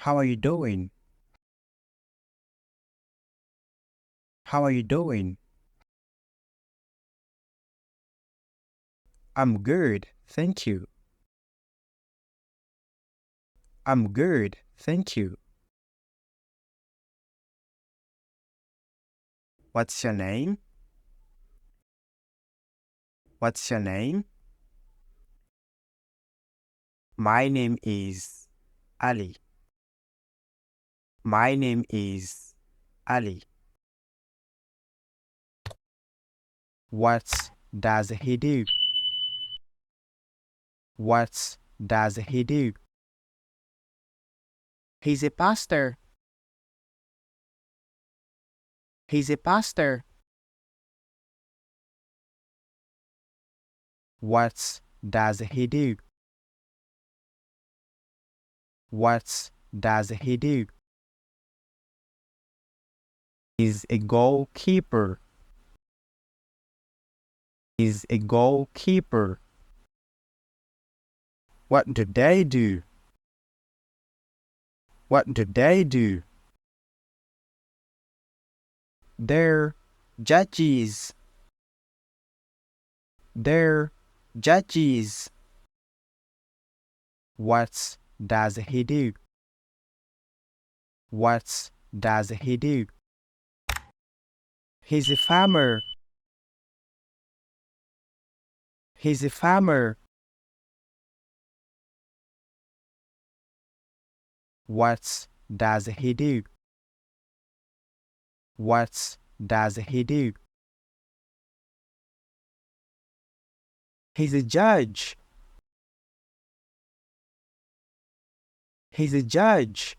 How are you doing? How are you doing? I'm good, thank you. I'm good, thank you. What's your name? What's your name? My name is Ali. My name is Ali. What does he do? What does he do? He's a pastor. He's a pastor. What does he do? What does he do? He's a goalkeeper. He's a goalkeeper. What do they do? What do they do? They're judges. They're judges. What does he do? What does he do? He's a farmer. He's a farmer. What does he do? What does he do? He's a judge. He's a judge.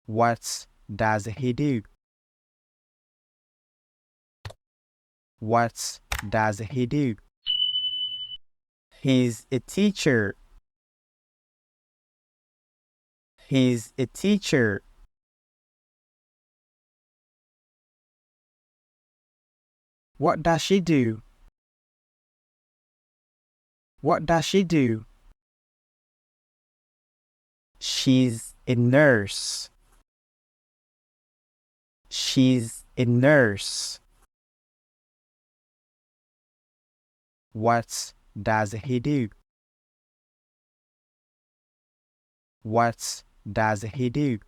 What does he do? What does he do? He's a teacher. He's a teacher. What does she do? What does she do? She's a nurse. She's a nurse. What does he do? What does he do?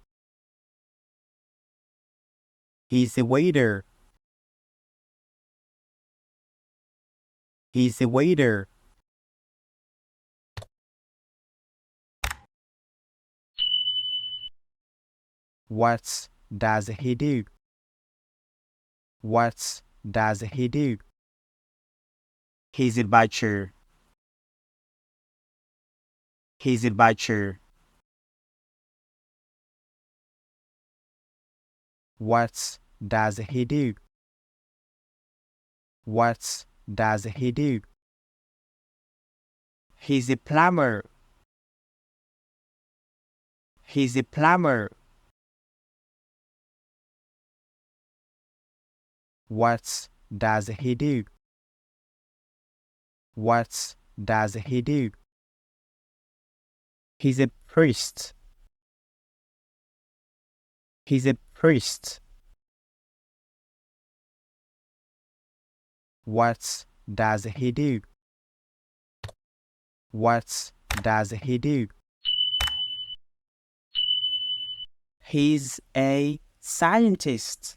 He's a waiter. He's a waiter. What does he do? What does he do? He's a butcher. He's a butcher. What does he do? What does he do? He's a plumber. He's a plumber. What does he do? What does he do? He's a priest. He's a priest. What does he do? What does he do? He's a scientist.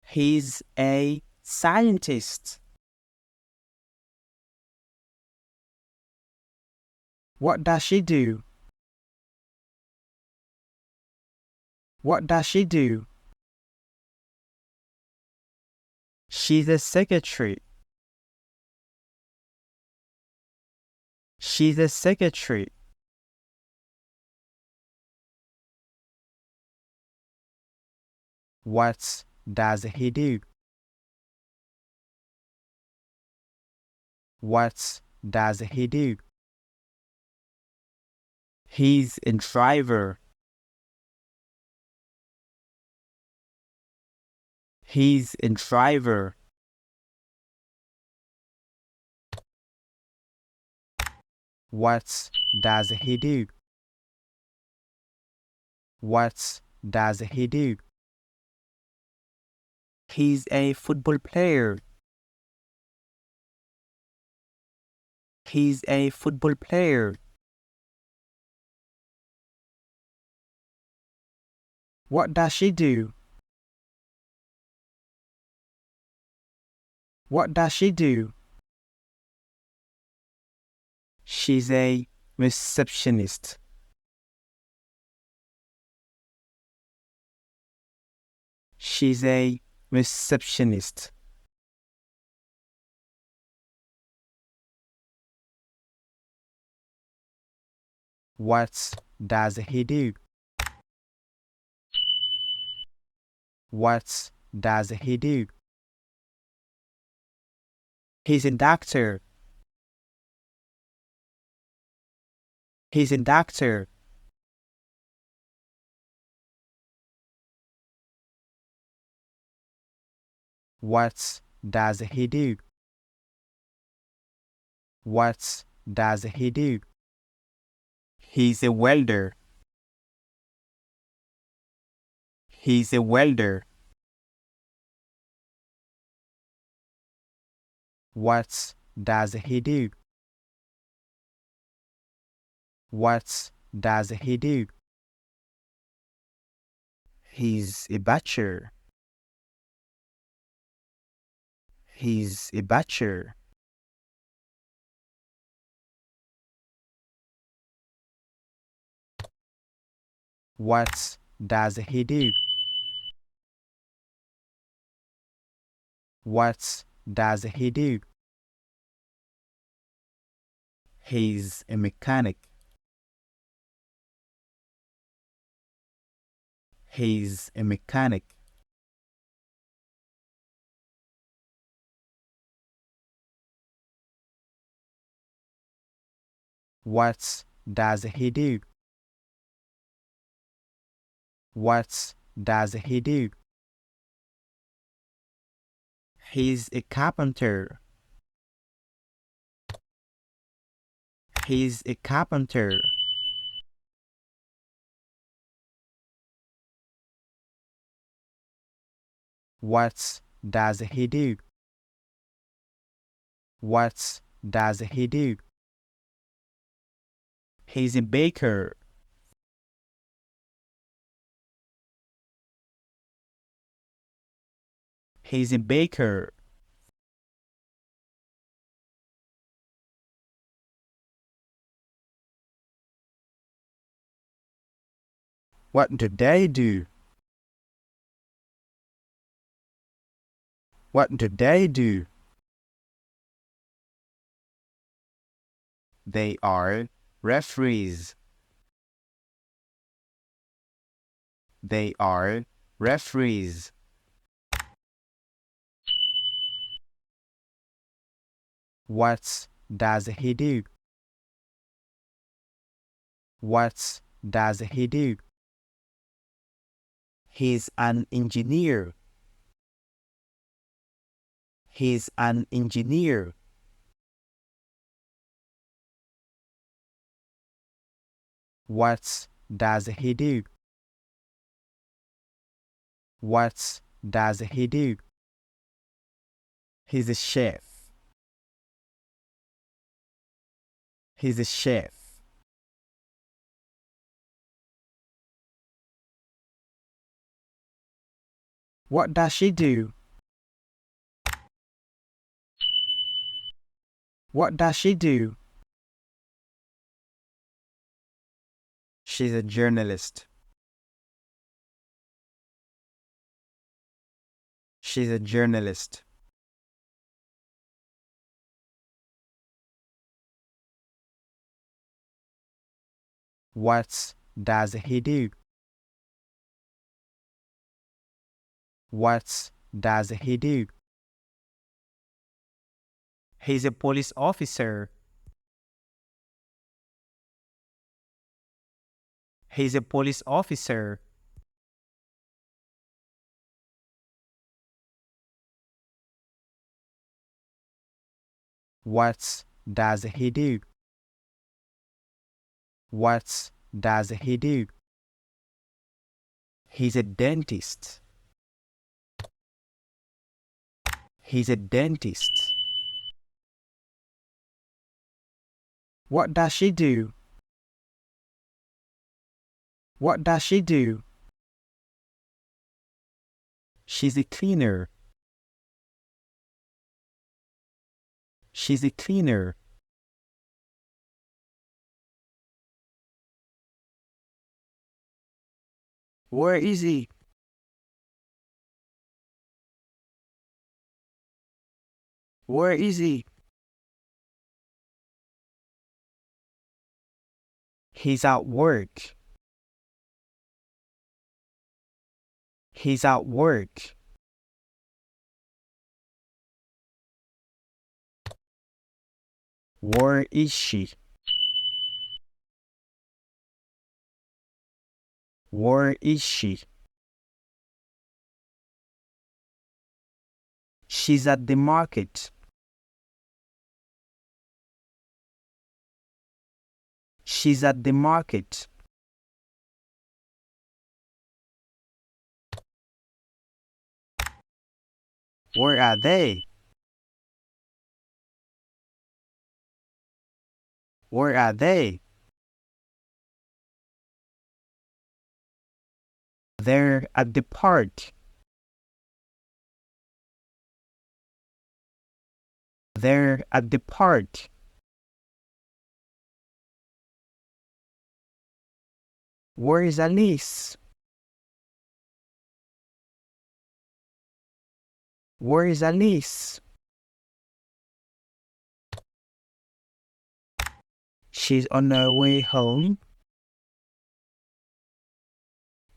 He's a scientist. What does she do? What does she do? She's a secretary. She's a secretary. What does he do? What does he do? He's a driver. He's a driver. What does he do? What does he do? He's a football player. He's a football player. What does she do? What does she do? She's a receptionist. She's a receptionist. What does he do? What does he do? He's a doctor. He's a doctor. What does he do? What does he do? He's a welder. He's a welder. What does he do? What does he do? He's a butcher. He's a butcher. What does he do? What does he do? He's a mechanic. He's a mechanic. What does he do? What does he do? He's a carpenter. He's a carpenter. What does he do? What does he do? He's a baker. He's a baker. What do they do? What do they do? They are referees. They are referees. What does he do? What does he do? He's an engineer. He's an engineer. What does he do? What does he do? He's a chef. He's a chef. What does she do? What does she do? She's a journalist. She's a journalist. What does he do? What does he do? He's a police officer. He's a police officer. What does he do? What does he do? He's a dentist. He's a dentist. What does she do? What does she do? She's a cleaner. She's a cleaner. Where is he? Where is he? He's at work. He's at work. Where is she? Where is she? She's at the market. She's at the market. Where are they? Where are they? They're at the park. They're at the park. Where is Alice? Where is Alice? She's on her way home.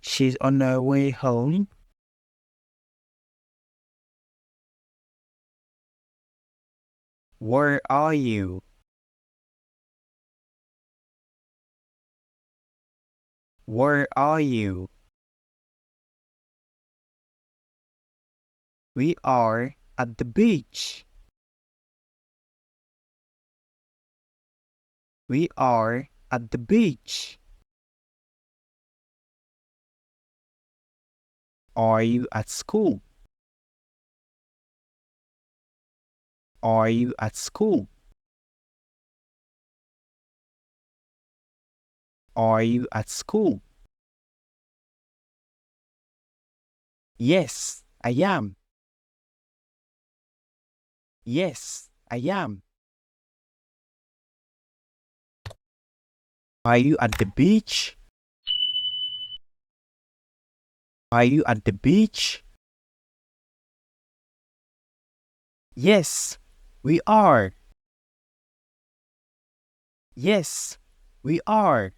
She's on her way home. Where are you? Where are you? We are at the beach. We are at the beach. Are you at school? Are you at school? Are you at school? Yes, I am. Yes, I am. Are you at the beach? Are you at the beach? Yes, we are. Yes, we are.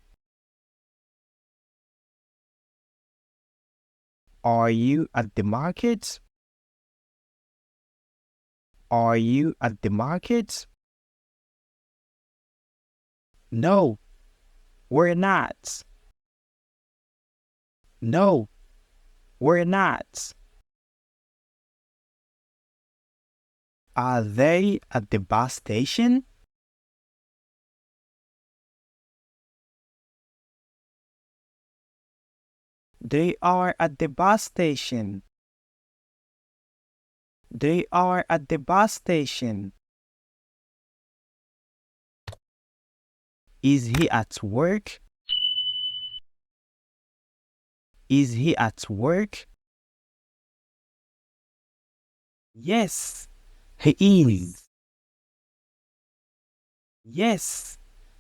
Are you at the market? Are you at the market? No, we're not. No, we're not. Are they at the bus station? They are at the bus station. They are at the bus station. Is he at work? Is he at work? Yes, he is. Yes,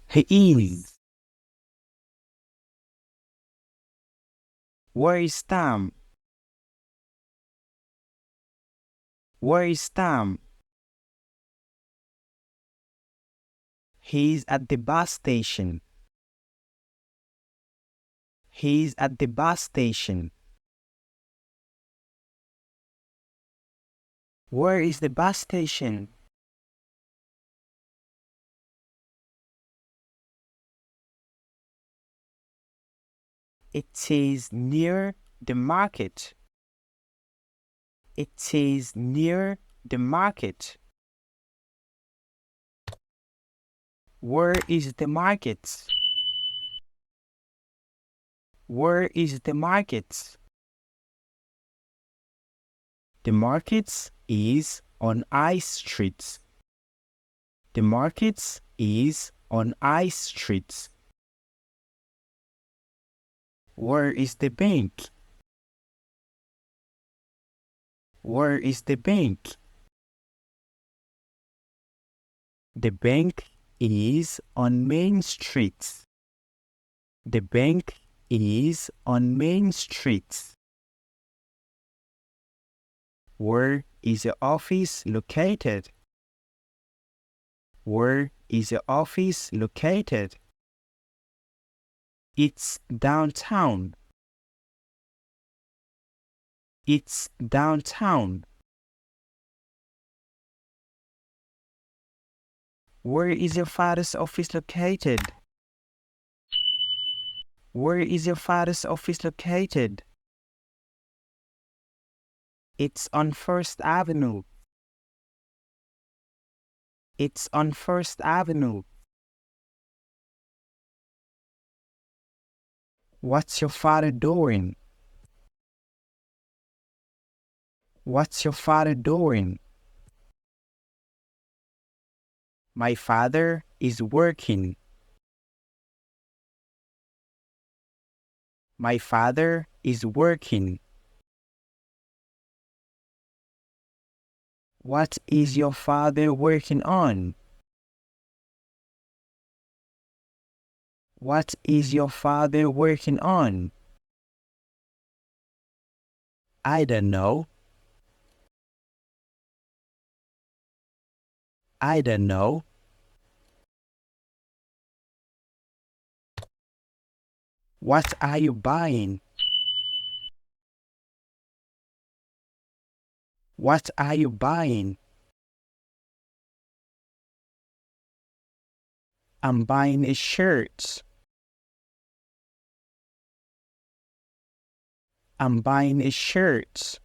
he is. Where is Tom? Where is Tom? He's at the bus station. He's at the bus station. Where is the bus station? It is near the market. It is near the market. Where is the market? Where is the market? The market is on I Street. The market is on I Street. Where is the bank? Where is the bank? The bank is on Main Street. The bank is on Main Street. Where is the office located? Where is the office located? It's downtown. It's downtown. Where is your father's office located? Where is your father's office located? It's on First Avenue. It's on First Avenue. What's your father doing? What's your father doing? My father is working. My father is working. What is your father working on? What is your father working on? I don't know. I don't know. What are you buying? What are you buying? I'm buying a shirt. I'm buying a shirt.